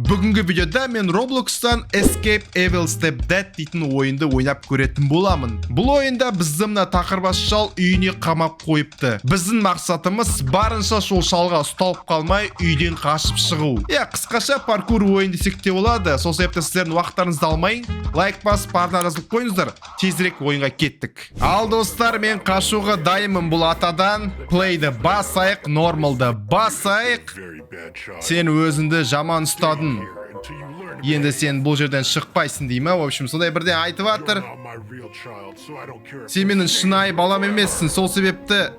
Бүгінгі видеода мен Roblox'тан Escape Evil Step Dead дейтін ойынды ойнап көретін боламын. Бұл ойында бізді мына тақырбас шал үйіне қамап қойыпты. Біздің мақсатымыз барынша сол шалға ұсталып қалмай үйден қашып шығу. Қысқаша паркур ойын десек те болады. Сол себепті сіздердің уақыттарыңызды алмай, лайк басып барына жазылып қойыңыздар. Тезірек ойынға кеттік. Ал достар, мен қашуға дайынмын бұл атадан. Плейді басайық, нормалды басайық. Сен өзіңді жаман ұстадың. Енді сен бұл жерден шықпайсың деймі. В общем, сондай бірден айтып атыр. Сен менің шынайы балам емессің. Сол себепті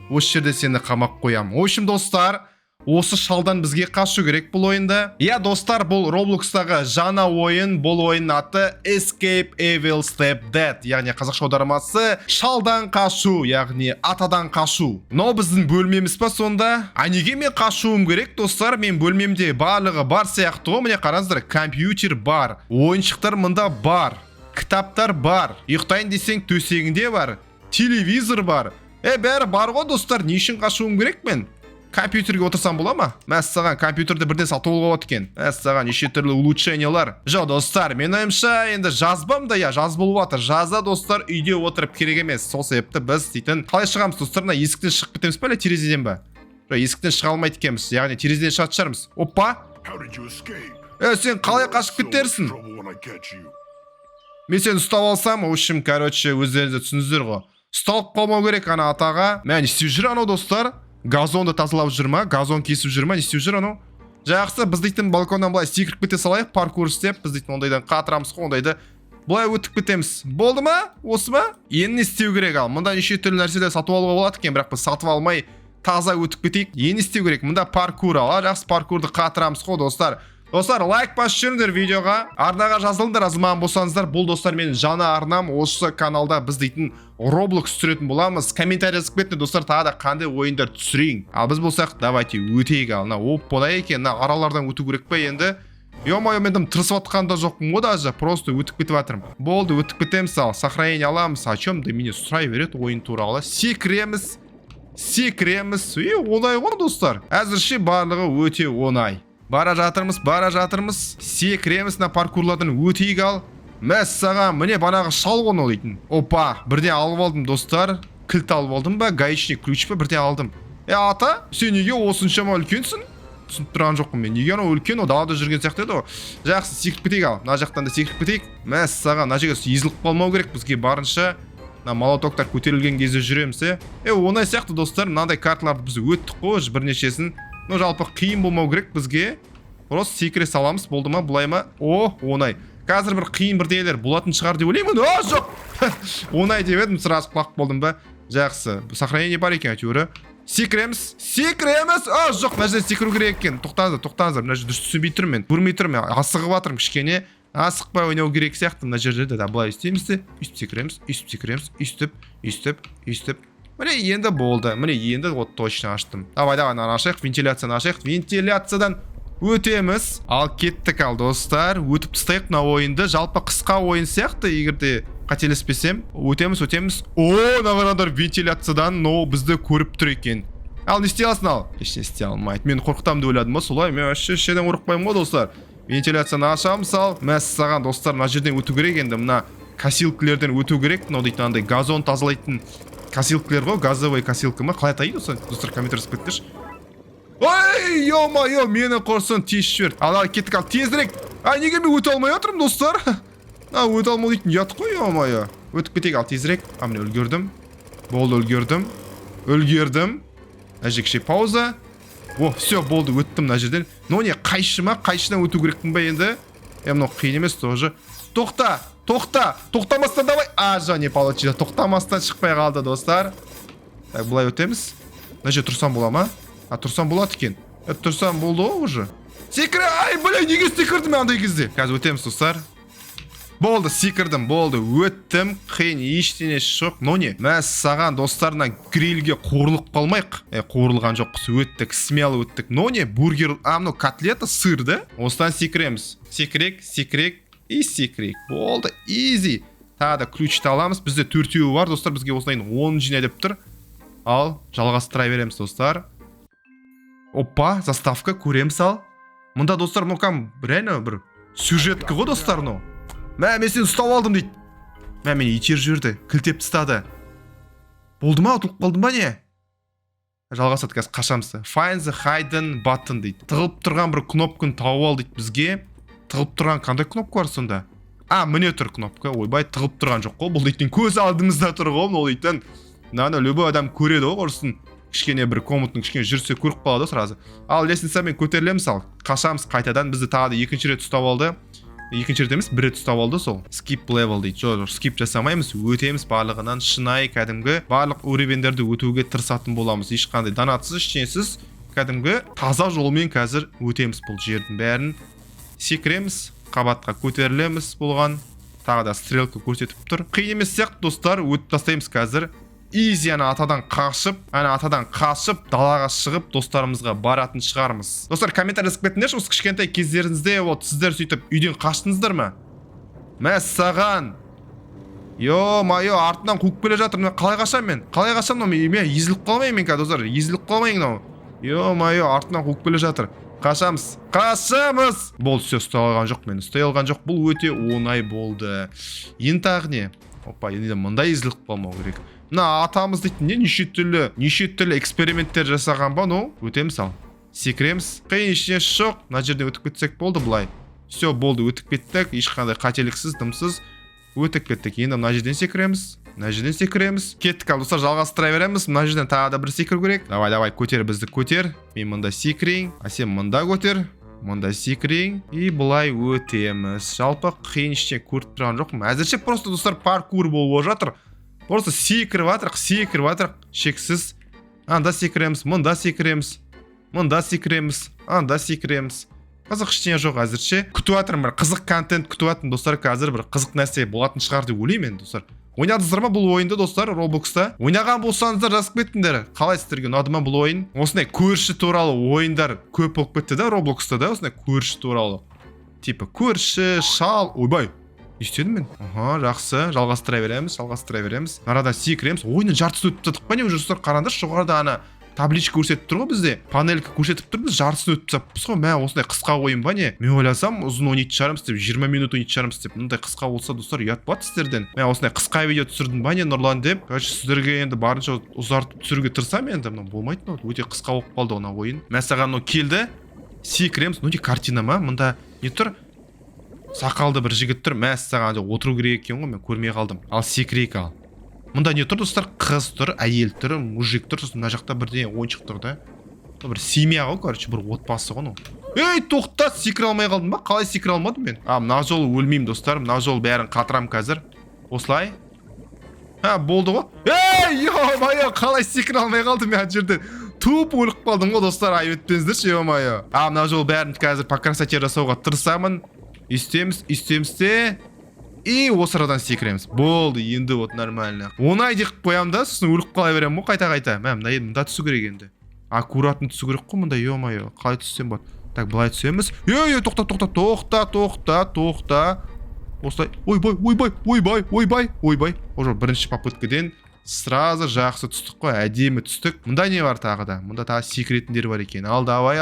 осы жерде сені қамап қоям. В общем, достар, осы шалдан бізге қашу керек бұл ойында. Достар, бұл Roblox'тағы жаңа ойын. Бұл ойын аты Escape Evil Step Dead. Яғни қазақша аудармасы шалдан қашу, яғни атадан қашу. Но біздің бөлмеміз па сонда? Неге мен қашуым керек, достар? Мен бөлмемде барлығы бар сияқты ғой. Міне қараңыздар, компьютер бар, ойыншықтар мында бар, кітаптар бар, ұйықтайын десең төсегінде бар, телевизор бар. Бәрі бар ғой, достар. Не үшін қашуым керек мен? Компьютерге отырсам бола ма? Мәссаған компьютерді бірден сатып алуға болады екен. Мәссаған неше түрлі улучшениялар. Жоқ, достар, мен ойымша енді жазбам да, жазып болып жатыр. Жазда, достар, үйде отырып керек емес. Сол себепті біз дейтін қалай шығамыз, достар? Есіктен шығып кетеміз бе, әлде терезеден бе? Жоқ, есіктен шыға алмайды екенбіз. Яғни терезеден шығатын шығармыз. Опа! Сен қалай қашып кетерсің? Мен сені ұстап алсам, общем, өздеріңізді түсініздер ғой. Ұсталып қалмау керек ана атаға. Мен істеп жүр анау, достар. Газонды тазалап жүр ма? Газон кесіп жүр ма? Не істеп жүр анау? Жақсы, біз дейтін балконнан былай секіріп кете салайық, паркур істеп, біз дейтін ондайдан қатырамыз ғой, ондайды былай өтіп кетеміз. Болды ма? Осы ма? Енді не істеу керек ал? Мұнда неше түрлі нәрселер сатып алуға болады екен, бірақ біз сатып алмай таза өтіп кетейік. Енді не істеу керек? Мұнда паркур ал, жақсы паркурды қатырамыз ғой, достар. Достар, лайк басып жүріңдер видеоға. Арнаға жазылыңдар, азман болсаңыздар. Бұл достар менің жаңа арнам. Осы каналда біз дейтін Roblox түсіретін боламыз. Комментарий жазып кетіңдер, достар, тағы да қандай ойындар түсірейін. Ал біз болсақ, давайте өтейік ал. Оппа екен, аралардан өту керек пе енді? Ё-моё, мен тырысып атқанда жоқпын ғой даже, просто өтіп кетіп жатырмын. Болды, өтіп кетеміз ал. Сохранение аламыз. О чем-то мені сұрай береді ойын туралы. Секіреміз. Оңай ғой, достар. Әзірше барлығы өте оңай. Бара жатырмыз. Секіреміз, на паркурлардан өтейік ал. Мәссаған, міне банағы шал ғоны олайтын. Опа, бірден алып алдым, достар. Кілт алып алдым ба, гаечник ключ па, бірден алдым. Ата, сен неге осыншама үлкенсің? Түсініп тұрған жоқпын мен. Неге анау үлкен, о далада жүрген сияқты еді ғой. Жақсы, секіріп кетейік ал. Мына жақтан да секіріп кетейік. Мәссаған, мына жерге езіліп қалмау керек, бізге барынша молотоктар көтерілген кезде жүреміз. Оңай сияқты, достар. Мынандай карталарды біз өттік қой, бірнешесін. Жалпы қиын болмау керек бізге. Просто секіре саламыз, болды ма, бұлай ма? Оңай. Қазір бір қиын бірдейлер болатын шығар деп ойлаймын. Жоқ! Оңай деп едім, сразу құлақ болдым ба? Жақсы. Сохранение бар екен әйтеуір. Секіреміз. Жоқ, мына жерден секіру керек екен. Тоқтаңыздар. Мына жерде түсінбей тұрмын мен. Көрмей тұрмын мен. Асығып жатырмын кішкене. Асықпай ойнау керек сияқты. Мына жерде де былай істейміз де. Үстіп секіреміз. Міне енді болды. Міне енді вот точно аштым. Давай, ашайық. Вентиляцияны ашайық. Вентиляциядан өтеміз. Ал кеттік ал, достар. Өтіп тастайық мына ойынды. Жалпы қысқа ойын сияқты, егерде қателеспесем. Өтеміз. Нағарандар вентиляциядан, бізді көріп тұр екен. Ал не істей аласың ал? Еште істей алмайды. Мен қорқытам деп ойладым ба солай? Мен шешеден қорықпаймын ғой, достар. Вентиляцияны ашамыз ал. Мәссаған, достар, мына жерден өту керек енді. Мына косилкілерден өту керек. Мынау дейтін андай газон тазалайтын косилкілер ғой, газовый косилка ма? Қалай атайды осы? Достар, компьютер сыпеттірші. Ой, ё-моё, мені қорсын тиісіп жіберді. Ал, кеттік ал, тезірек. Неге мен өте алмай отырмын, достар? Өте алмау дейтін ұят қой, ё-моё. Өтіп кетейік ал, тезірек. Міне үлгердім. Болды, үлгердім. Әжекше пауза. Все, болды, өттім мына жерден. Не, қайшыдан өту керекпін ба енді? Мынау қиын емес тоже. Тоқтамастан давай. Не получилось. Тоқтамастан шықпай қалды, достар. Бұлай өтеміз. Мына жерде тұрсам бола ма? Тұрсам болады екен. Тұрсам болды ғой уже. Секірі, неге секірдім андай кезде? Қазір өтеміз, достар. Болды, секірдім, болды, өттім. Қиын, ештеңе жоқ. Не? Мәссаған, достарына грильге қуырылып қалмайық. Қуырылған жоқ, өттік, смело өттік. Не? Бургер, мынау котлета, сыр да? Осыдан секіреміз. Секірек. И секірек. Болды, easy. Тағы да ключті аламыз. Бізде 4-еуі бар, достар. Бізге осылайын 10 жинай деп тұр. Ал, жалғастыра береміз, достар. Опа, заставка көреміз ал. Мында достар мынау реально бір сюжеткі ғой достар мынау. Мен сені ұстап алдым дейді. Мені итеріп жіберді, кілтеп тастады. Болды ма, ұтылып қалдым ба не? Жалғасады қазір қашамыз. Find the hidden button дейді. Тығылып тұрған бір кнопканы тауып ал дейді бізге. Тығылып тұрған қандай кнопка бар сонда? Міне тұр кнопка. Ойбай, тығылып тұрған жоқ қой. Бұл дейтін көз алдымызда тұр ғой. Ол дейтін. Любой адам көреді ғой, құрсын. Кішкене бір комнаттың кішкене жүрсе көріп қалады сразу. Ал лестницамен көтерілеміз, ал қашамыз қайтадан. Бізді тағы да екінші рет ұстап алды. Екінші рет емес, бір рет ұстап алды сол. Skip level дейді. Жоқ, skip жасамаймыз, өтеміз барлығынан шынайы кәдімгі барлық уровендерді өтуге тырысатын боламыз. Ешқандай донатсыз, ештеңесіз, кәдімгі таза жолмен қазір өтеміз бұл жердің бәрін. Секіреміз, қабатқа көтерілеміз болған. Тағы да стрелка көрсетіп тұр. Қиын емес сияқты достар, өтіп тастаймыз қазір. Easy атадан қашып, далаға шығып, достарымызға баратын шығармыз. Достар, комментарий жазып кетіңдерші, осы кішкентай кездеріңізде, сіздер сөйтіп үйден қаштыңыздар ма? Мәссаған. Йо-майо, артынан қуып келе жатыр. Мен қалай қашам? Мен езіліп қалмайын қазір, достар. Езіліп қалмайын. Йо-майо, артынан қуып келе жатыр. Қашамыз. Болды, все, мен ұстай алған жоқ. Бұл өте оңай болды. Енді тағы не? Опа, енді мындай езіліп қалмау керек. Мына атамыз дейтін неше түрлі эксперименттер жасаған ба, өтеміз ал. Секіреміз. Қиын ештеңе жоқ. Мына жерден өтіп кетсек болды былай. Все, болды, өтіп кеттік. Ешқандай қателіксіз, дымсыз өтіп кеттік. Енді мына жерден секіреміз. Кеттік ал, достар, жалғастыра береміз. Мына жерден тағы да бір секіру керек. Давай, көтер, бізді көтер. Мен мында секірейін. Сен мында көтер. Мында секірейін. И былай өтеміз. Жалпы қиын ештеңе көріп тұрған жоқпын. Әзірше просто достар паркур болып жатыр. Просто секіріп атырық, шексіз. Анда секіреміз, мында секіреміз. Анда секіреміз. Қызық ештеңе жоқ әзірше. Күтіп атырмын, бір қызық контент күтіп атырмын, достар, қазір бір қызық нәрсе болатын шығар деп ойлаймын, достар. Ойнадыңыздар ма бұл ойынды, достар, Robloxта? Ойнаған болсаңыздар жазып кетіңдер. Қалай сіздерге ұнады ма бұл ойын? Осындай көрші туралы ойындар көп болып кетті да Robloxта да, осындай көрші туралы. Типа көрші, шал, ойбай. Естедім мен? Жақсы, жалғастыра береміз. Арада секіреміз. Ойынның жартысын өтіп жатық па не? Достар, қараңдаршы, жоғарыда ана табличка көрсетіп тұр ғой бізде. Панелька көрсетіп тұр, біз жартысын өтіп жатырмыз ғой. Мә, осындай қысқа ойын ба не? Мен ойласам, ұзын ойнайтын шығармыз деп, 20 минут ойнайтын шығармыз деп. Мындай қысқа болса, достар, ұят болады сіздерден. Мә, осындай қысқа видео түсірдім ба не, Нұрлан деп. Короче, сіздерге енді барынша ұзартып түсіруге тырысам енді. Мына болмайды, өте қысқа болып қалды мына ойын. Мәсаған, келді. Секіреміз. Не картина ма? Мында не тұр? Сақалды бір жігіт тұр, мәссаған отыру керек екен ғой, мен көрмей қалдым. Ал секірейік ал. Мұнда не тұр, достар? Қыз тұр, әйел тұр, мужик тұр, сосын мына жақта бірдеңе ойыншық тұр да. Бір семья ғой, короче, бір отбасы ғой. Ей, тоқта, секіре алмай қалдым ба? Қалай секіре алмадым мен? Мына жолы өлмеймін, достар. Мына жолы бәрін қатырам қазір. Осылай. Болды ғой. Ей, йо-майо, қалай секіре алмай қалдым мен жерде. Туып өліп қалдым ғой, достар. Ай, өтпеңіздерші, йо-майо. Мына жолы бәрін қазір покрасоте жасауға тырысамын. Истеміз де. И осы арадан секіреміз. Болды, енді нормально. Оңай деп қоямын да, сосын өліп қала беремін ғой қайта. Мында түсу керек енді. Аккуратно түсу керек қой мында, ё-майо. Қалай түссем болады? Так, былай түсеміз. Тоқта. Осылай. Ойбай. Уже бірінші попыткадан сразу жақсы түстік қой, әдемі түстік. Мында не бар тағы да? Мында тағы секіретіндер бар екен. Ал, давай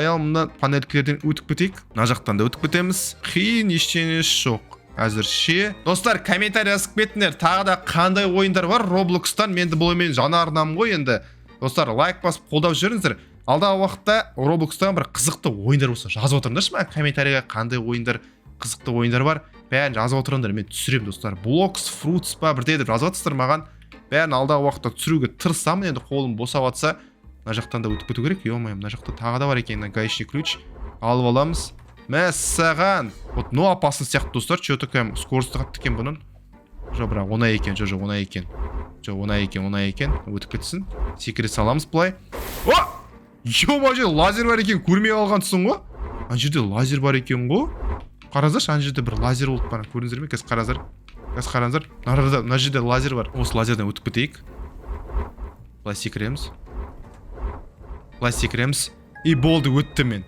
ал, мына панелькілерден өтіп кетейік. Мына жақтан да өтіп кетеміз. Қиын ештеңе жоқ әзірше. Достар, комментарий жазып кетіңдер. Тағы да қандай ойындар бар Robloxтан? Менді бұл мен жаңа арнам ғой енді. Достар, лайк басып қолдап жүріңіздер. Алдағы уақытта Robloxтан бір қызықты ойындар болса жазып отырыңдаршы ма? Комментарийға қандай ойындар, қызықты ойындар бар? Бәрін жазып отырыңдар, мен түсіремін, достар. Blocks, Fruits па бірде деп жазып отырсыздар маған. Бәрін алдағы уақытта түсіруге тырысамын, енді қолым босап жатса. Мына жақтан да өтіп кету керек, ё-майо, мына жақта тағы да бар екен, гаечный ключ. Алып аламыз. Мәссаған. Ну опасно сияқты, достар, что-то кәм скорості қатты екен бұның. Бірақ оңай екен, оңай екен. Өтіп кетсін. Секіре саламыз былай. Ё-майо, лазер бар екен, көрмей алғансың ғой. Ана жерде лазер бар екен ғой. Қараңыздаршы, ана жерде бір лазер болып бара. Көрдіңіздер ме? Қазір қараңыздар. Мына жерде лазер бар. Осы лазерден өтіп кетейік. Былай секіреміз. И болды, өттім.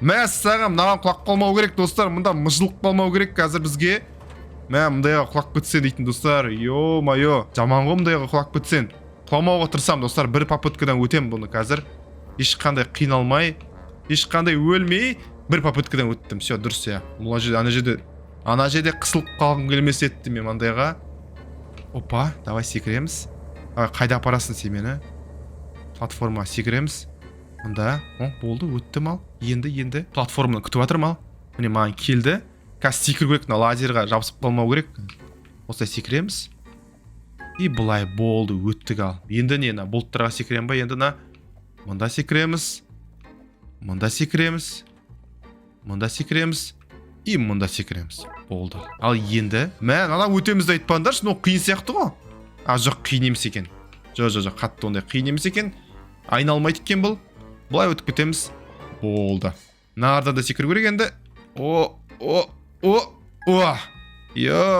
Мәссаған, мынаған құлақ қалмау керек, достар. Мұнда мұжылық қалмау керек қазір бізге. Мұндайға құлақ кетсен дейтін, достар. Ё-майо, жаман ғой мұндайға құлақ кетсен. Құламауға тырысам, достар. Бір попыткадан өтем бұны қазір. Ешқандай қиналмай. ешқандай өлмей бір попыткадан өттім. Все, дұрыс я. Ана жерде қысылып қалғым келмес етті мен мандайға. Опа, давай секіреміз. Қайда апарасың сен мені? Платформа секіреміз. Мында, болды, өттім ал. Енді платформаны күтіп жатырмын ал. Міне маған келді. Қазір секіру керек, лазерға жабысып қалмау керек. Осылай секіреміз. И былай болды, өттік ал. Енді не, болттарға секірем ба? Енді мында секіреміз. Мында секіреміз. Мында секіреміз. И мында секіреміз. Болды. Ал енді, ана өтемізді айтпаңдаршы, қиын сияқты ғой. Жоқ, қиын емес екен. Жоқ, қатты ондай қиын емес екен. Айналмайды екен бұл. Былай өтіп кетеміз. Болды. Нарда да секіру керек енді.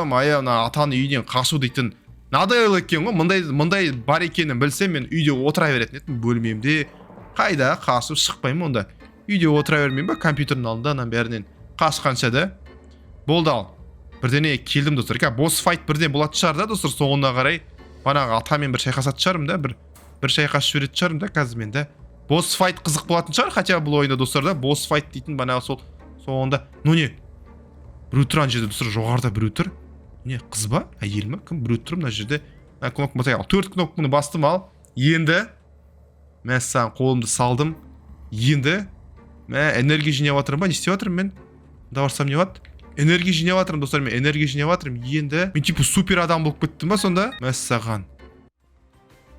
Майя, атаның үйінен қашу дейтін. Надай өл екен ғой, мұндай бар екенін білсем, мен үйде отыра беретін етін, бөлмемде. Қайда қашу шықпаймын онда. Үйде отыра бермеймін ба, компьютердің алдында, бәрінен қашқанша да. Болды ал. Бірдене келдім достар. Босс файт бірден болады шығар да, достар, соңына қарай. Банағы атамен бір шайқасат шығарым да, бір шайқас жіберетін шығарым да, қазір мен да. Босс файт қызық болатын шығар, хотя бұл ойында достар да, босс файт дейтін банағы сол соңында. Не? Біреу тұр ана жерде достар, жоғарыда біреу тұр. Не, қыз ба? Әйел ме? Кім біреу тұр мына жерде? Кнопка батай ал. 4 кнопканы бастым ал. Енді мәссаған қолымды салдым. Енді энергия жинап жатырмын ба? Не істеп жатырмын мен? Да барсам не болады? Энергия жинап жатырмын достар, мен энергия жинап жатырмын. Енді мен типа супер адам болып кеттім ба сонда?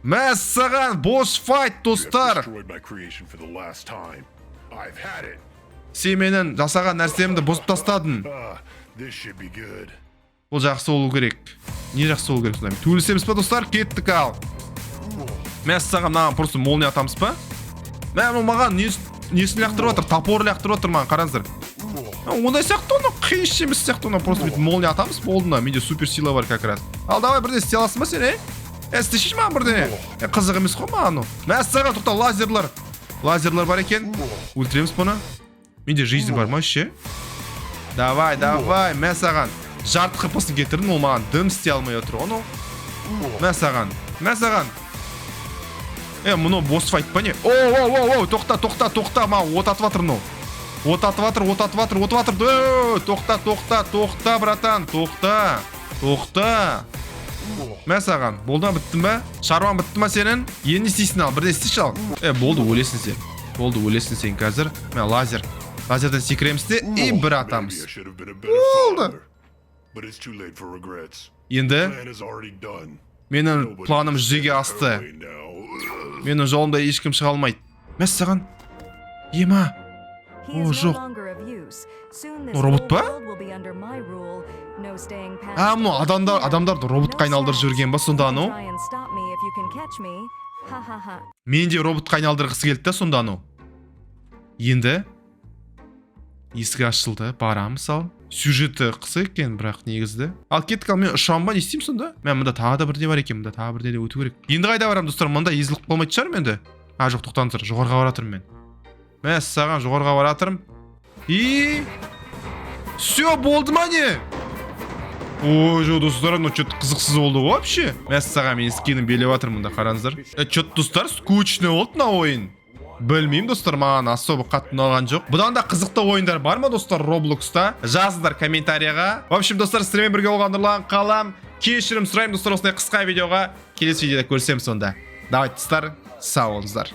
Мәссаған босс файт достар. Сен менің жасаған нәрсемді бұзып тастадың. Бұл жақсы болу керек. Не жақсы болу керек сонда? Төбелесеміз ба достар? Кеттік ал. Мәссаған маған просто молния атамыз ба? Маған несін лақтырып жатыр? Топор лақтырып жатыр маған, қараңыздар. Ондай сияқты оны қиын емес сияқты оны просто молния атамыз болды ма? Менде супер сила бар как раз. Ал давай бірден істей аласың ба сен, істешіш маған бірден. Қызық емес қой маған. Мәссаған тоқта лазерлар. Лазерлар бар екен. Өлтіреміз бұны. Менде жизнь бар ма еще? Давай, мәссаған. Жарты қыпысын кетірдің, ол маған дым істей алмай отыр. Оны. Мәссаған. Мұны босс файт па не? Тоқта, маған от атып жатыр мұны. От атып жатыр. Тоқта, братан, тоқта. Мәссаған, болды ма, біттім ба? Шаруан бітті ма сенің? Енді істейсің ал, бірде істейші ал. Болды, өлесің сен қазір. Лазерден секіреміз де, бір атамыз. Болды. Енді менің планым жүзеге асты. Менің жолымда ешкім шыға алмайды. Мәссаған. Ема. Жоқ. Робот па? Мұны адамдарды роботқа айналдырып жүрген ба сонда ану? Мен де роботқа айналдырғысы келді сонда ану. Енді есік ашылды, барамыз ал. Сюжеті қысы екен, бірақ негізді. Ал кеттік ал, мен ұшам ба, не істеймін сонда? Мен мұнда тағы да бірде бар екен, мұнда тағы бірде де өту керек. Енді қайда барам достар, мұнда езіліп қалмайды шығар менді? Жоқ, тоқтаңыздар, жоғарға баратырмын мен. Мәссаған, жоғарға баратырмын. Все, болды ма не? Жоқ достар, что-то қызықсыз болды ғой вообще. Мәссаған, мен скинім белеп жатырмын мұнда, қараңыздар. Что-то достар, скучный болды на ойын. Білмеймін достар, маған особо қатты ұнаған жоқ. Бұдан да қызықты ойындар бар ма достар Roblox'та? Жазыңдар комментарияға. В общем достар, сіздермен бірге болған Нұрлан қалам. Кешірім сұраймын достар осындай қысқа видеоға. Келесі видеода көрсем сонда. Давайте достар, сау болыңыздар.